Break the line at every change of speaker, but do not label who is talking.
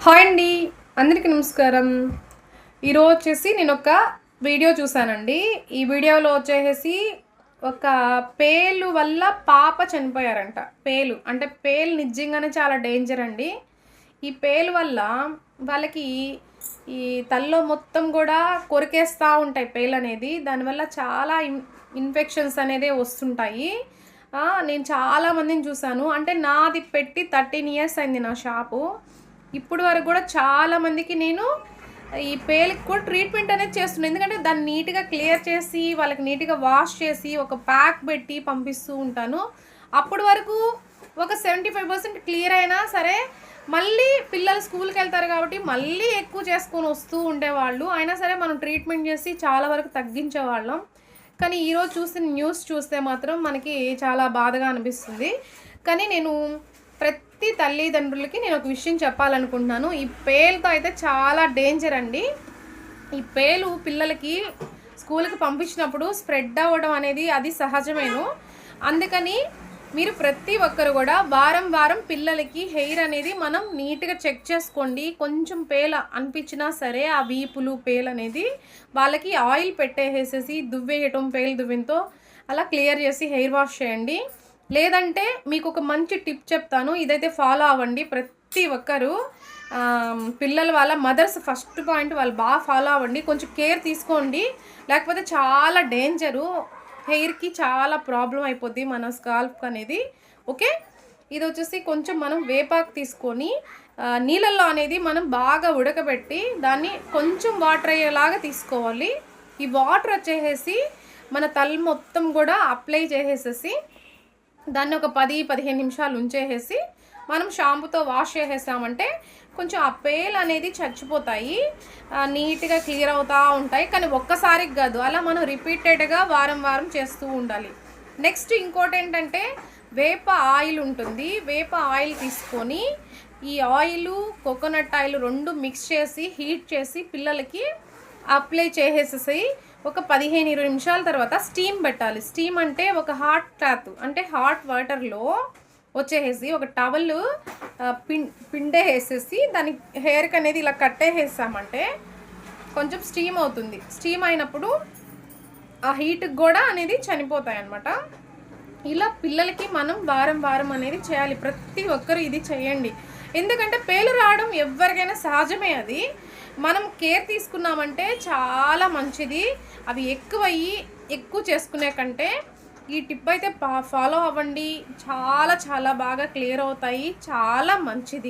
Hi అండి, అందరికీ నమస్కారం. ఈరోజు వచ్చేసి నేను ఒక వీడియో చూసానండి. ఈ వీడియోలో వచ్చేసి ఒక పేలు వల్ల పాప చనిపోయారంట. పేలు అంటే పేలు నిజంగానే చాలా డేంజర్ అండి. ఈ పేలు వల్ల వాళ్ళకి ఈ తల్లో మొత్తం కూడా కొరికేస్తూ ఉంటాయి పేలు అనేది. దానివల్ల చాలా ఇన్ఫెక్షన్స్ అనేది వస్తుంటాయి. నేను చాలామందిని చూసాను. అంటే నాది పెట్టి 13 years అయింది నా షాపు. ఇప్పుడు వరకు కూడా చాలామందికి నేను ఈ పేలుకి కూడా ట్రీట్మెంట్ అనేది చేస్తున్నాను. ఎందుకంటే దాన్ని నీట్గా క్లియర్ చేసి వాళ్ళకి నీట్గా వాష్ చేసి ఒక ప్యాక్ పెట్టి పంపిస్తూ ఉంటాను. అప్పటి వరకు ఒక 75% క్లియర్ అయినా సరే మళ్ళీ పిల్లలు స్కూల్కి వెళ్తారు కాబట్టి మళ్ళీ ఎక్కువ చేసుకొని వస్తూ ఉండేవాళ్ళు. అయినా సరే మనం ట్రీట్మెంట్ చేసి చాలా వరకు తగ్గించేవాళ్ళం. కానీ ఈరోజు చూసిన న్యూస్ చూస్తే మాత్రం మనకి చాలా బాధగా అనిపిస్తుంది. కానీ నేను ప్రతి తల్లిదండ్రులకి నేను ఒక విషయం చెప్పాలనుకుంటున్నాను. ఈ పేలుతో అయితే చాలా డేంజర్ అండి. ఈ పేలు పిల్లలకి స్కూల్కి పంపించినప్పుడు స్ప్రెడ్ అవ్వడం అనేది అది సహజమేను. అందుకని మీరు ప్రతి ఒక్కరు కూడా వారం వారం పిల్లలకి హెయిర్ అనేది మనం నీట్గా చెక్ చేసుకోండి. కొంచెం పేల అనిపించినా సరే ఆ వీపులు పేలు అనేది వాళ్ళకి ఆయిల్ పెట్టేసేసి దువ్వేయటం పేలు దువ్వెంతో అలా క్లియర్ చేసి హెయిర్ వాష్ చేయండి. లేదంటే మీకు ఒక మంచి టిప్ చెప్తాను, ఇదైతే ఫాలో అవ్వండి. ప్రతి ఒక్కరు పిల్లల వాళ్ళ మదర్స్ ఫస్ట్ పాయింట్ వాళ్ళు బాగా ఫాలో అవ్వండి. కొంచెం కేర్ తీసుకోండి, లేకపోతే చాలా డేంజరు. హెయిర్కి చాలా ప్రాబ్లం అయిపోద్ది మన స్కాల్ప్ అనేది. ఓకే, ఇది వచ్చేసి కొంచెం మనం వేపాకు తీసుకొని నీళ్ళల్లో అనేది మనం బాగా ఉడకబెట్టి దాన్ని కొంచెం వాటర్ అయ్యేలాగా తీసుకోవాలి. ఈ వాటర్ వచ్చేసి మన తల మొత్తం కూడా అప్లై చేసేసి దాన్ని ఒక 10-15 నిమిషాలు ఉంచేసి మనం షాంపూతో వాష్ చేసేసామంటే కొంచెం ఆ పేలు అనేది చచ్చిపోతాయి, నీట్గా క్లియర్ అవుతూ ఉంటాయి. కానీ ఒక్కసారికి కాదు, అలా మనం రిపీటెడ్గా వారం వారం చేస్తూ ఉండాలి. నెక్స్ట్ ఇంకోటి ఏంటంటే వేప ఆయిల్ ఉంటుంది. వేప ఆయిల్ తీసుకొని ఈ ఆయిల్ కోకోనట్ ఆయిల్ 2 మిక్స్ చేసి హీట్ చేసి పిల్లలకి అప్లై చేసేసి ఒక 15-20 నిమిషాల తర్వాత స్టీమ్ పెట్టాలి. స్టీమ్ అంటే ఒక హాట్ క్లాత్ అంటే హాట్ వాటర్లో వచ్చేసి ఒక టవల్ పిండేసేసి దాని హెయిర్కి అనేది ఇలా కట్టేసామంటే కొంచెం స్టీమ్ అవుతుంది. స్టీమ్ అయినప్పుడు ఆ హీట్కి కూడా అనేది చనిపోతాయి అన్నమాట. ఇలా పిల్లలకి మనం వారం వారం అనేది చేయాలి. ప్రతి ఒక్కరు ఇది చేయండి. ఎందుకంటే పేలు రావడం ఎవరికైనా సహజమే. అది మనం కేర్ తీసుకున్నామంటే చాలా మంచిది. అవి ఎక్కువ చేసుకునే కంటే ఈ టిప్ అయితే ఫాలో అవ్వండి. చాలా చాలా బాగా క్లియర్ అవుతాయి. చాలా మంచిది.